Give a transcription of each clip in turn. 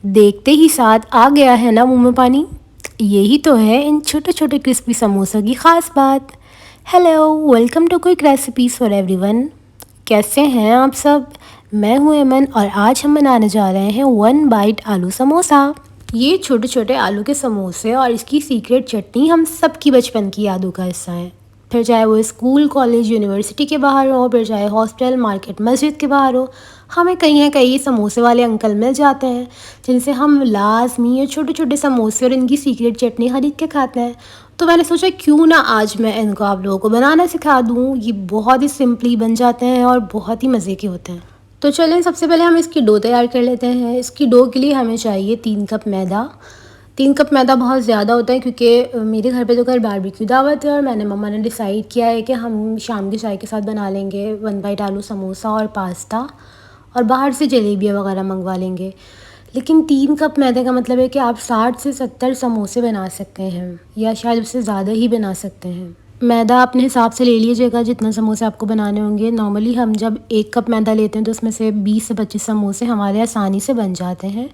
देखते ही साथ आ गया है ना मुंह में पानी। यही तो है इन छोटे छोटे क्रिस्पी समोसों की ख़ास बात। Hello, welcome to quick recipes for everyone. कैसे हैं आप सब? मैं हूं एमन और आज हम बनाने जा रहे हैं वन बाइट आलू समोसा। ये छोटे छोटे आलू के समोसे और इसकी सीक्रेट चटनी हम सबकी बचपन की यादों का हिस्सा है। फिर चाहे वो स्कूल, कॉलेज, यूनिवर्सिटी के बाहर हो, फिर चाहे हॉस्टल, मार्केट, मस्जिद के बाहर हो, हमें कहीं ना कहीं समोसे वाले अंकल मिल जाते हैं जिनसे हम लाजमी ये छोटे छोटे समोसे और इनकी सीक्रेट चटनी खरीद के खाते हैं। तो मैंने सोचा क्यों ना आज मैं इनको आप लोगों को बनाना सिखा दूँ। ये बहुत ही सिंपली बन जाते हैं और बहुत ही मज़े के होते हैं। तो चलें, सबसे पहले हम इसकी डो तैयार कर लेते हैं। इसकी डो के लिए हमें चाहिए 3 कप मैदा। 3 कप मैदा बहुत ज़्यादा होता है क्योंकि मेरे घर पे तो कल बारबेक्यू दावत है और मैंने मम्मा ने डिसाइड किया है कि हम शाम की चाय के साथ बना लेंगे वन बाइट आलू समोसा और पास्ता, और बाहर से जलेबियाँ वगैरह मंगवा लेंगे। लेकिन 3 कप मैदे का मतलब है कि आप 60 से 70 समोसे बना सकते हैं या शायद उससे ज़्यादा ही बना सकते हैं। मैदा अपने हिसाब से ले लीजिएगा जितना समोसे आपको बनाने होंगे। नॉर्मली हम जब 1 कप मैदा लेते हैं तो उसमें से 20 से 25 समोसे हमारे आसानी से बन जाते हैं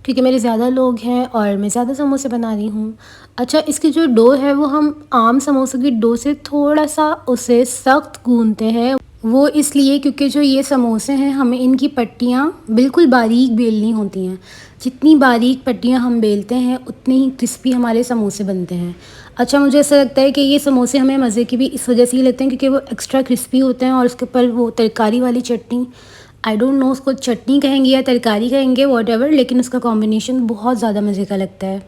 क्योंकि मेरे ज़्यादा लोग हैं और मैं ज़्यादा समोसे बना रही हूँ। अच्छा, इसकी जो डो है वो हम आम समोसों की डो से थोड़ा सा उसे सख्त गूंथते हैं। वो इसलिए क्योंकि जो ये समोसे हैं हमें इनकी पट्टियाँ बिल्कुल बारीक बेलनी होती हैं। जितनी बारीक पट्टियाँ हम बेलते हैं उतने ही क्रिस्पी हमारे समोसे बनते हैं। अच्छा, मुझे ऐसा लगता है कि ये समोसे हमें मज़े की भी इस वजह से ही लगते हैं क्योंकि वो एक्स्ट्रा क्रिस्पी होते हैं और उसके ऊपर वो तरकारी वाली चटनी, आई डोंट नो उसको चटनी कहेंगे या तरकारी कहेंगे, वॉटेवर, लेकिन उसका कॉम्बिनेशन बहुत ज़्यादा मज़े का लगता है।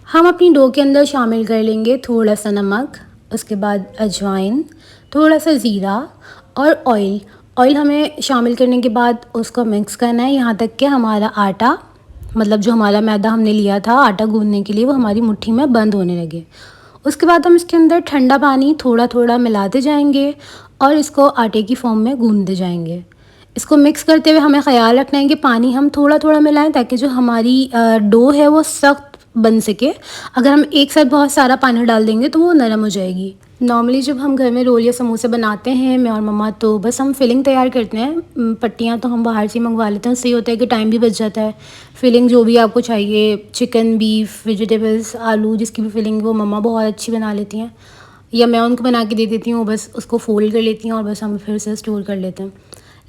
हम अपनी डो के अंदर शामिल कर लेंगे थोड़ा सा नमक, उसके बाद अजवाइन, थोड़ा सा ज़ीरा और ऑयल। ऑयल हमें शामिल करने के बाद उसको मिक्स करना है यहाँ तक कि हमारा आटा, मतलब जो हमारा मैदा हमने लिया था आटा गूंदने के लिए, वो हमारी मुट्ठी में बंद होने लगे। उसके बाद हम इसके अंदर ठंडा पानी थोड़ा थोड़ा मिलाते जाएंगे और इसको आटे की फॉर्म में गूंदते जाएंगे। इसको मिक्स करते हुए हमें ख़याल रखना है कि पानी हम थोड़ा थोड़ा मिलाएं ताकि जो हमारी डो है वो सख्त बन सके। अगर हम एक साथ बहुत सारा पानी डाल देंगे तो वो नरम हो जाएगी। नॉर्मली जब हम घर में रोल या समोसे बनाते हैं मैं और मम्मा, तो बस हम फिलिंग तैयार करते हैं। पट्टियाँ तो हम बाहर से मंगवा लेते हैं, उससे ये होता है कि टाइम भी बच जाता है। फिलिंग जो भी आपको चाहिए, चिकन, बीफ, वेजिटेबल्स, आलू, जिसकी भी फिलिंग वो मम्मा बहुत अच्छी बना लेती हैं या मैं उनको बना के दे देती हूँ। बस उसको फोल्ड कर लेती हैं और बस हम फिर से स्टोर कर लेते हैं।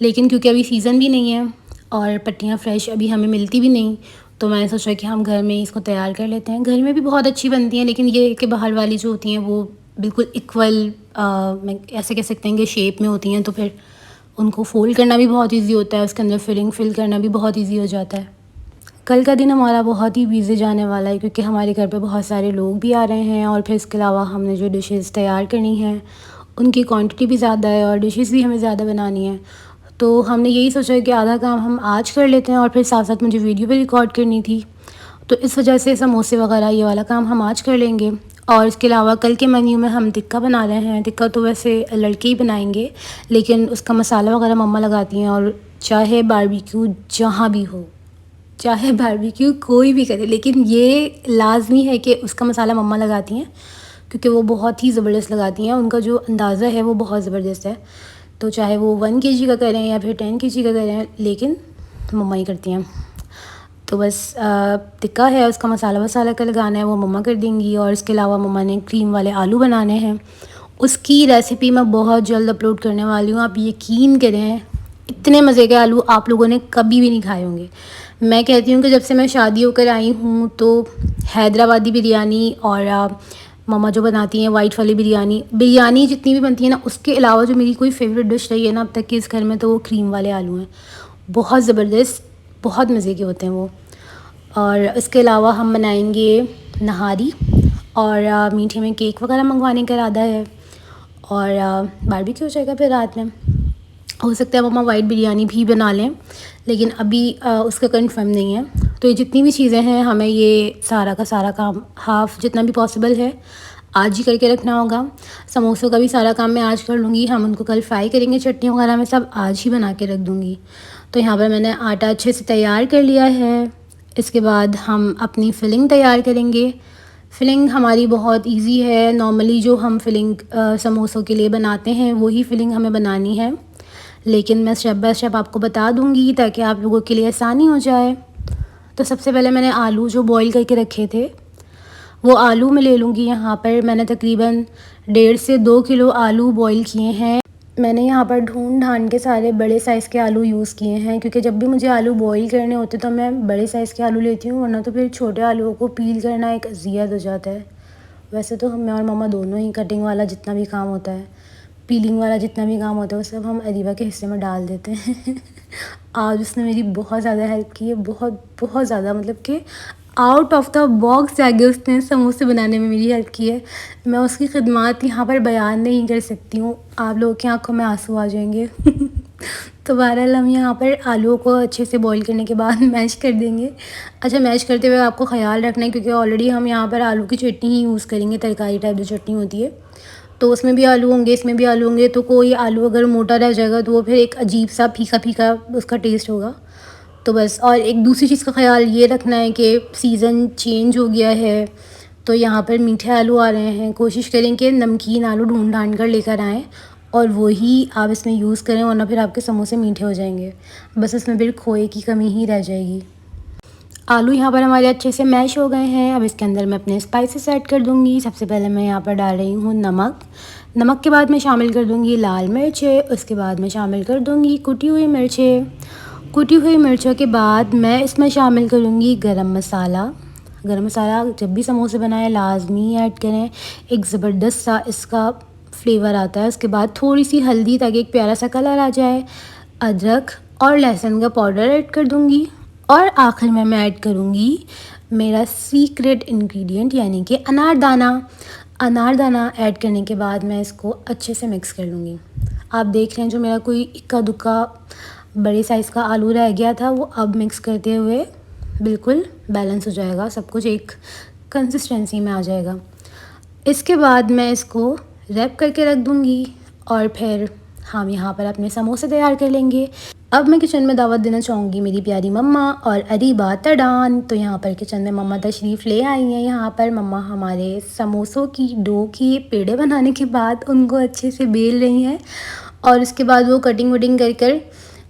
लेकिन क्योंकि अभी सीज़न भी नहीं है और पट्टियाँ फ्रेश अभी हमें मिलती भी नहीं, तो मैंने सोचा कि हम घर में इसको तैयार कर लेते हैं। घर में भी बहुत अच्छी बनती हैं, लेकिन ये कि बाहर वाली जो होती हैं वो बिल्कुल इक्वल, मैं ऐसे कह सकते हैं कि शेप में होती हैं, तो फिर उनको फ़ोल्ड करना भी बहुत ईजी होता है, उसके अंदर फिलिंग फिल करना भी बहुत ईजी हो जाता है। कल का दिन हमारा बहुत ही बिज़ी जाने वाला है क्योंकि हमारे घर पे बहुत सारे लोग भी आ रहे हैं और फिर इसके अलावा हमने जो डिशेज़ तैयार करनी है उनकी क्वांटिटी भी ज़्यादा है और डिशेज़ भी हमें ज़्यादा बनानी है। तो हमने यही सोचा कि आधा काम हम आज कर लेते हैं और फिर साथ साथ मुझे वीडियो भी रिकॉर्ड करनी थी, तो इस वजह से समोसे वगैरह ये वाला काम हम आज कर लेंगे। और इसके अलावा कल के मेन्यू में हम टिक्का बना रहे हैं। टिक्का तो वैसे लड़के ही बनाएंगे, लेकिन उसका मसाला वगैरह मम्मा लगाती हैं। और चाहे बारबेक्यू जहाँ भी हो, चाहे बारबेक्यू कोई भी करे, लेकिन ये लाजमी है कि उसका मसाला मम्मा लगाती हैं क्योंकि वो बहुत ही ज़बरदस्त लगाती हैं। उनका जो अंदाज़ा है वो बहुत ज़बरदस्त है। तो चाहे वो 1 kg का करें या फिर 10 kg का करें, लेकिन मम्मा ही करती हैं। तो बस टिक्का है, उसका मसाला वसाला का लगाना है वो मम्मा कर देंगी। और इसके अलावा मम्मा ने क्रीम वाले आलू बनाने हैं, उसकी रेसिपी मैं बहुत जल्द अपलोड करने वाली हूँ। आप यकीन करें, इतने मज़े के आलू आप लोगों ने कभी भी नहीं खाए होंगे। मैं कहती हूँ कि जब से मैं शादी होकर आई हूँ तो हैदराबादी बिरयानी और मम्मा जो बनाती हैं वाइट वाली बिरयानी जितनी भी बनती है ना, उसके अलावा जो मेरी कोई फेवरेट डिश रही है ना अब तक की इस घर में, तो वो क्रीम वाले आलू हैं। बहुत ज़बरदस्त, बहुत मज़े के होते हैं वो। और इसके अलावा हम बनाएंगे नहारी और मीठे में केक वगैरह मंगवाने का इरादा है और बारबेक्यू हो जाएगा फिर रात में। हो सकता है मम्मा वाइट बिरयानी भी बना लें, लेकिन अभी उसका कंफर्म नहीं है। तो ये जितनी भी चीज़ें हैं हमें ये सारा का सारा काम हाफ़ जितना भी पॉसिबल है आज ही करके रखना होगा। समोसों का भी सारा काम मैं आज कर लूँगी, हम उनको कल फ्राई करेंगे, चटनी वगैरह मैं सब आज ही बना के रख दूँगी। तो यहाँ पर मैंने आटा अच्छे से तैयार कर लिया है। इसके बाद हम अपनी फिलिंग तैयार करेंगे। फिलिंग हमारी बहुत इजी है। नॉर्मली जो हम फिलिंग समोसों के लिए बनाते हैं वही फिलिंग हमें बनानी है, लेकिन मैं स्टेप बाय स्टेप आपको बता दूंगी ताकि आप लोगों के लिए आसानी हो जाए। तो सबसे पहले मैंने आलू जो बॉईल करके रखे थे वो आलू मैं ले लूँगी। यहाँ पर मैंने तकरीबन 1.5 से 2 किलो आलू बॉईल किए हैं। मैंने यहाँ पर ढूंढ ढांड के सारे बड़े साइज़ के आलू यूज़ किए हैं, क्योंकि जब भी मुझे आलू बॉईल करने होते तो मैं बड़े साइज़ के आलू लेती हूँ, वरना तो फिर छोटे आलूओं को पील करना एक अज़ियत हो जाता है। वैसे तो मैं और मम्मा दोनों ही कटिंग वाला जितना भी काम होता है, पीलिंग वाला जितना भी काम होता है, वो सब हम अरीबा के हिस्से में डाल देते हैं। आज उसने मेरी बहुत ज़्यादा हेल्प की है, बहुत बहुत ज़्यादा, मतलब कि आउट ऑफ द बॉक्स जाके उसने समोसे बनाने में मेरी हेल्प की है। मैं उसकी खिदमत यहाँ पर बयान नहीं कर सकती हूँ, आप लोगों की आंखों में आंसू आ जाएंगे। तो बहरहाल हम यहाँ पर आलूओं को अच्छे से बॉईल करने के बाद मैश कर देंगे। अच्छा, मैश करते हुए आपको ख़याल रखना है, क्योंकि ऑलरेडी हम यहाँ पर आलू की चटनी ही यूज़ करेंगे, तरकारी टाइप जो चटनी होती है, तो उसमें भी आलू होंगे, इसमें भी आलू होंगे। तो कोई आलू अगर मोटा रह जाएगा तो वो फिर एक अजीब सा फीका फीका उसका टेस्ट होगा। तो बस, और एक दूसरी चीज़ का ख़याल ये रखना है कि सीज़न चेंज हो गया है, तो यहाँ पर मीठे आलू आ रहे हैं। कोशिश करें कि नमकीन आलू ढूंढ ढांड कर लेकर आएँ और वही आप इसमें यूज़ करें, वरना फिर आपके समोसे मीठे हो जाएंगे। बस इसमें फिर खोए की कमी ही रह जाएगी। आलू यहाँ पर हमारे अच्छे से मैश हो गए हैं। अब इसके अंदर मैं अपने स्पाइसेस ऐड कर दूँगी। सबसे पहले मैं यहाँ पर डाल रही हूँ नमक। नमक के बाद मैं शामिल कर दूँगी लाल मिर्चें। उसके बाद मैं शामिल कर दूँगी कुटी हुई मिर्चें। कुटी हुई मिर्चों के बाद मैं इसमें शामिल करूँगी गरम मसाला। गरम मसाला जब भी समोसे बनाएं लाजमी ऐड करें, एक ज़बरदस्त सा इसका फ्लेवर आता है। उसके बाद थोड़ी सी हल्दी, ताकि एक प्यारा सा कलर आ जाए। अदरक और लहसुन का पाउडर ऐड कर दूँगी। और आखिर में मैं ऐड करूँगी मेरा सीक्रेट इंग्रेडिएंट, यानी कि अनारदाना। अनारदाना ऐड करने के बाद मैं इसको अच्छे से मिक्स कर लूँगी। आप देख रहे हैं जो मेरा कोई इक्का दुक्का बड़े साइज़ का आलू रह गया था, वो अब मिक्स करते हुए बिल्कुल बैलेंस हो जाएगा, सब कुछ एक कंसिस्टेंसी में आ जाएगा। इसके बाद मैं इसको रैप करके रख दूँगी और फिर हम यहाँ पर अपने समोसे तैयार कर लेंगे। अब मैं किचन में दावत देना चाहूँगी मेरी प्यारी मम्मा और अरीबा तडान। तो यहाँ पर किचन में मम्मा तशरीफ़ ले आई हैं। यहाँ पर मम्मा हमारे समोसों की डो की पेड़े बनाने के बाद उनको अच्छे से बेल रही हैं, और उसके बाद वो कटिंग वटिंग कर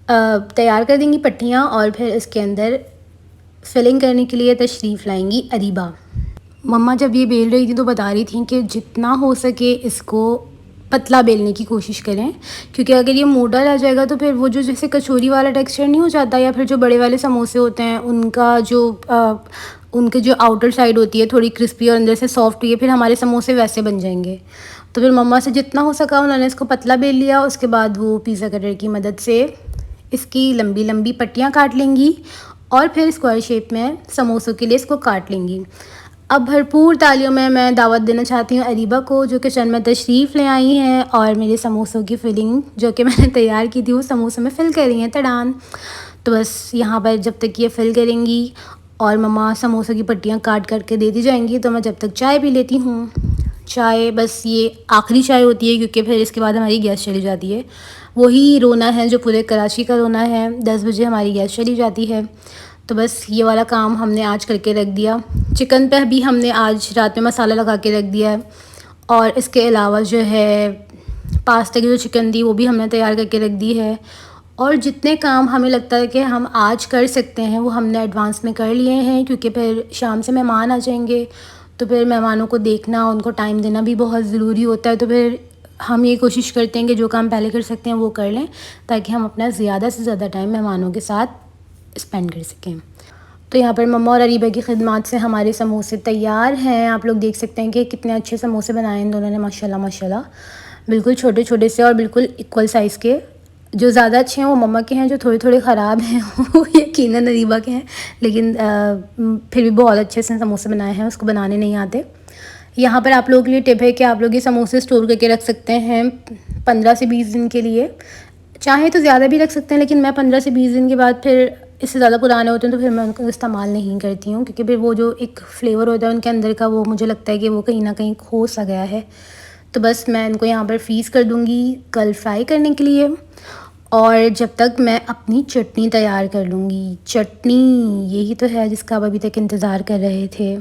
तैयार कर देंगी पट्टियाँ, और फिर इसके अंदर फिलिंग करने के लिए तशरीफ़ लाएंगी अरीबा। मम्मा जब ये बेल रही थी तो बता रही थी कि जितना हो सके इसको पतला बेलने की कोशिश करें, क्योंकि अगर ये मोटा रह जाएगा तो फिर वो जो जैसे कचौरी वाला टेक्सचर नहीं हो जाता, या फिर जो बड़े वाले समोसे होते हैं उनके जो आउटर साइड होती है थोड़ी क्रिस्पी और अंदर से सॉफ्ट हुई है, फिर हमारे समोसे वैसे बन जाएंगे। तो फिर मम्मा से जितना हो सका उन्होंने इसको पतला बेल लिया। उसके बाद वो पिज़्ज़ा कटर की मदद से इसकी लंबी लंबी पट्टियाँ काट लेंगी और फिर स्क्वायर शेप में समोसों के लिए इसको काट लेंगी। अब भरपूर तालियों में मैं दावत देना चाहती हूँ अरीबा को, जो किचन में तशरीफ़ ले आई हैं और मेरे समोसों की फिलिंग जो कि मैंने तैयार की थी वो समोसों में फ़िल कर रही हैं तड़ान। तो बस यहाँ पर जब तक ये फ़िल करेंगी और मम्मा समोसों की पट्टियाँ काट करके देती जाएंगी, तो मैं जब तक चाय पी लेती हूँ। चाय बस ये आखिरी चाय होती है, क्योंकि फिर इसके बाद हमारी गैस चली जाती है। वही रोना है जो पूरे कराची का रोना है, 10 बजे हमारी गैस चली जाती है। तो बस ये वाला काम हमने आज करके रख दिया। चिकन पे भी हमने आज रात में मसाला लगा के रख दिया है, और इसके अलावा जो है पास्ता की जो चिकन थी वो भी हमने तैयार करके रख दी है। और जितने काम हमें लगता है कि हम आज कर सकते हैं वो हमने एडवांस में कर लिए हैं, क्योंकि फिर शाम से मेहमान आ जाएंगे, तो फिर मेहमानों को देखना, उनको टाइम देना भी बहुत ज़रूरी होता है। तो फिर हम ये कोशिश करते हैं कि जो काम पहले कर सकते हैं वो कर लें, ताकि हम अपना ज़्यादा से ज़्यादा टाइम मेहमानों के साथ स्पेंड कर सकें। तो यहाँ पर मम्मा और अरीबा की खिदमत से हमारे समोसे तैयार हैं। आप लोग देख सकते हैं कि कितने अच्छे समोसे बनाए इन दोनों ने, माशाल्लाह माशाल्लाह। बिल्कुल छोटे छोटे से और बिल्कुल इक्वल साइज़ के। जो ज़्यादा अच्छे हैं वो मम्मा के हैं, जो थोड़े थोड़े ख़राब हैं वो यकीनन अरीबा के हैं, लेकिन फिर भी बहुत अच्छे से समोसे बनाए हैं, उसको बनाने नहीं आते। यहाँ पर आप लोगों के लिए टिप है कि आप लोग ये समोसे स्टोर करके रख सकते हैं 15 से 20 दिन के लिए। चाहे तो ज़्यादा भी रख सकते हैं, लेकिन मैं 15 से 20 दिन के बाद फिर इससे ज़्यादा पुराने होते हैं तो फिर मैं उनको इस्तेमाल नहीं करती हूँ, क्योंकि फिर वो जो एक फ्लेवर होता है उनके अंदर का, वो मुझे लगता है कि वो कहीं ना कहीं खो सा गया है। तो बस मैं इनको यहाँ पर फ्रीज़ कर दूँगी कल फ्राई करने के लिए, और जब तक मैं अपनी चटनी तैयार कर लूँगी। चटनी यही तो है जिसका आप अभी तक इंतज़ार कर रहे थे,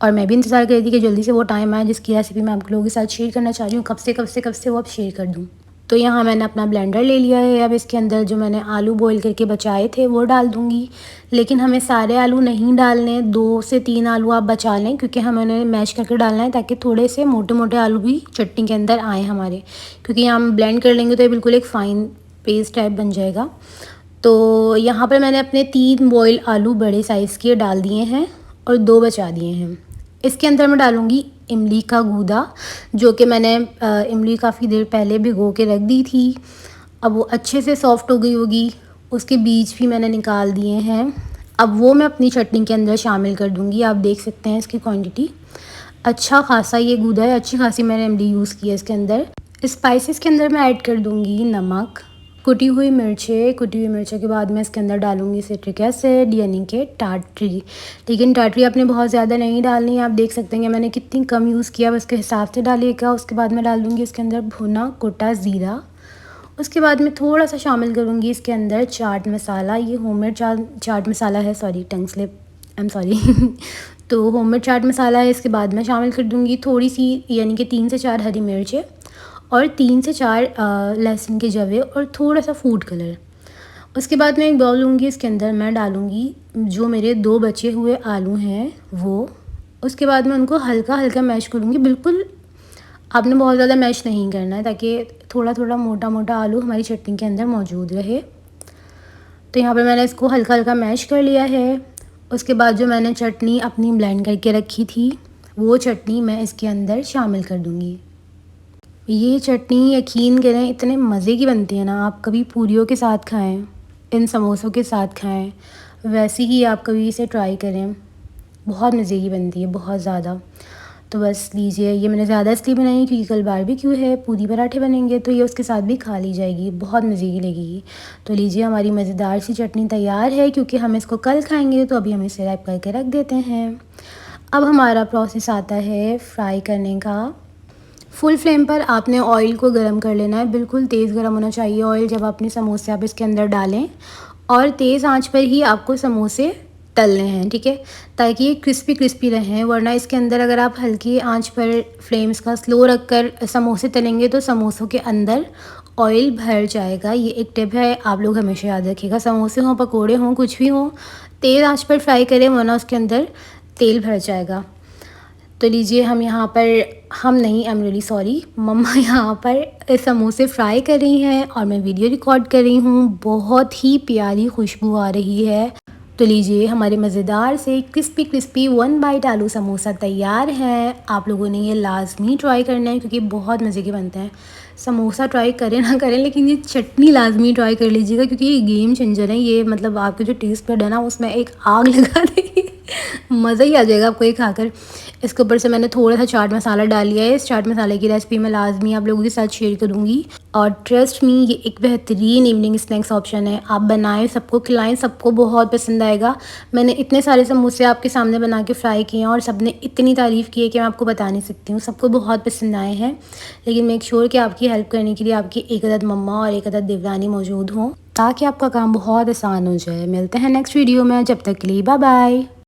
और मैं भी इंतज़ार कर रही थी कि जल्दी से वो टाइम आए जिसकी रेसिपी मैं आप लोगों के साथ शेयर करना चाह रही हूँ। कब से वो अब शेयर कर दूँ। तो यहाँ मैंने अपना ब्लेंडर ले लिया है। अब इसके अंदर जो मैंने आलू बॉईल करके बचाए थे वो डाल दूँगी, लेकिन हमें सारे आलू नहीं डालने, 2 से 3 आलू आप बचा लें, क्योंकि हमें उन्हें मैश करके डालना है ताकि थोड़े से मोटे मोटे आलू भी चटनी के अंदर आएँ हमारे, क्योंकि हम ब्लेंड कर लेंगे तो ये बिल्कुल एक फ़ाइन पेस्ट टाइप बन जाएगा। तो यहाँ पर मैंने अपने 3 बॉयल आलू बड़े साइज़ के डाल दिए हैं और 2 बचा दिए हैं। इसके अंदर मैं डालूँगी इमली का गूदा, जो कि मैंने इमली काफ़ी देर पहले भिगो के रख दी थी। अब वो अच्छे से सॉफ़्ट हो गई होगी। उसके बीज भी मैंने निकाल दिए हैं। अब वो मैं अपनी चटनी के अंदर शामिल कर दूँगी। आप देख सकते हैं इसकी क्वांटिटी अच्छा खासा ये गूदा है, अच्छी खासी मैंने इमली यूज़ की है इसके अंदर। स्पाइसेस के अंदर मैं ऐड कर दूँगी नमक, कुटी हुई मिर्चें के बाद मैं इसके अंदर डालूँगी सिट्रिक एसिड यानी कि टाटरी। लेकिन टाटरी आपने बहुत ज़्यादा नहीं डालनी है। आप देख सकते हैं कि मैंने कितनी कम यूज़ किया, उसके हिसाब से डालिएगा। उसके बाद मैं डाल दूँगी इसके अंदर भुना कुटा ज़ीरा। उसके बाद मैं थोड़ा सा शामिल करूँगी इसके अंदर चाट मसाला। ये होममेड चाट मसाला है, sorry tongue slip, I am sorry तो होममेड चाट मसाला है। इसके बाद मैं शामिल कर दूँगी थोड़ी सी यानी कि 3 से 4 हरी मिर्चें और 3 से 4 लहसुन के जवे और थोड़ा सा फूड कलर। उसके बाद मैं एक बाउल लूँगी, इसके अंदर मैं डालूँगी जो मेरे 2 बचे हुए आलू हैं वो। उसके बाद मैं उनको हल्का हल्का मैश करूँगी। बिल्कुल आपने बहुत ज़्यादा मैश नहीं करना है ताकि थोड़ा थोड़ा मोटा मोटा आलू हमारी चटनी के अंदर मौजूद रहे। तो यहाँ पर मैंने इसको हल्का हल्का मैश कर लिया है। उसके बाद जो मैंने चटनी अपनी ब्लेंड करके रखी थी वो चटनी मैं इसके अंदर शामिल कर दूँगी। ये चटनी यकीन करें इतने मज़े की बनती है ना, आप कभी पूरियों के साथ खाएं, इन समोसों के साथ खाएं, वैसे ही आप कभी इसे ट्राई करें। बहुत मज़े की बनती है, बहुत ज़्यादा। तो बस लीजिए, ये मैंने ज़्यादा इसलिए बनाई क्योंकि कल बारबेक्यू है, पूरी पराठे बनेंगे तो ये उसके साथ भी खा ली जाएगी, बहुत मज़े की लगेगी। तो लीजिए, हमारी मज़ेदार सी चटनी तैयार है। क्योंकि हम इसको कल खाएँगे तो अभी हम इसे रैप करके रख देते हैं। अब हमारा प्रोसेस आता है फ्राई करने का। फुल फ्लेम पर आपने ऑयल को गरम कर लेना है, बिल्कुल तेज़ गरम होना चाहिए ऑयल जब अपने समोसे आप इसके अंदर डालें, और तेज़ आंच पर ही आपको समोसे तलने हैं, ठीक है, ताकि ये क्रिस्पी क्रिस्पी रहें। वरना इसके अंदर अगर आप हल्की आंच पर फ्लेम्स का स्लो रख कर समोसे तलेंगे तो समोसों के अंदर ऑयल भर जाएगा। ये एक टिप है, आप लोग हमेशा याद रखिएगा। समोसे हों, पकोड़े हों, कुछ भी हो, तेज़ आंच पर फ्राई करें वरना उसके अंदर तेल भर जाएगा। तो लीजिए, हम यहाँ पर, हम नहीं, आई एम रियली सॉरी, मम्मा यहाँ पर समोसे फ्राई कर रही हैं और मैं वीडियो रिकॉर्ड कर रही हूँ। बहुत ही प्यारी खुशबू आ रही है। तो लीजिए, हमारे मज़ेदार से क्रिस्पी क्रिस्पी 1 बाइट आलू समोसा तैयार है। आप लोगों ने ये लाजमी ट्राई करना है क्योंकि बहुत मज़े के बनते हैं। समोसा ट्राई करें ना करें, लेकिन ये चटनी लाजमी ट्राई कर लीजिएगा क्योंकि ये गेम चेंजर है। ये मतलब आपके जो टेस्ट बड है ना उसमें एक आग लगा देगी। मज़ा ही आ जाएगा आपको ये खाकर। इसके ऊपर से मैंने थोड़ा सा चाट मसाला डाल लिया है। इस चाट मसाले की रेसिपी मैं लाजमी आप लोगों के साथ शेयर करूँगी। और ट्रस्ट मी, ये एक बेहतरीन इवनिंग स्नैक्स ऑप्शन है। आप बनाएं, सबको खिलाएं, सबको बहुत पसंद आएगा। मैंने इतने सारे समोसे आपके सामने बना के फ्राई किए हैं और सबने इतनी तारीफ़ की है कि मैं आपको बता नहीं सकती हूँ। सबको बहुत पसंद आए हैं। लेकिन मेक श्योर कि आपकी हेल्प करने के लिए आपकी एक अदद मम्मा और एक अदद देवरानी मौजूद हों ताकि आपका काम बहुत आसान हो जाए। मिलते हैं नेक्स्ट वीडियो में, जब तक के लिए बाय बाय।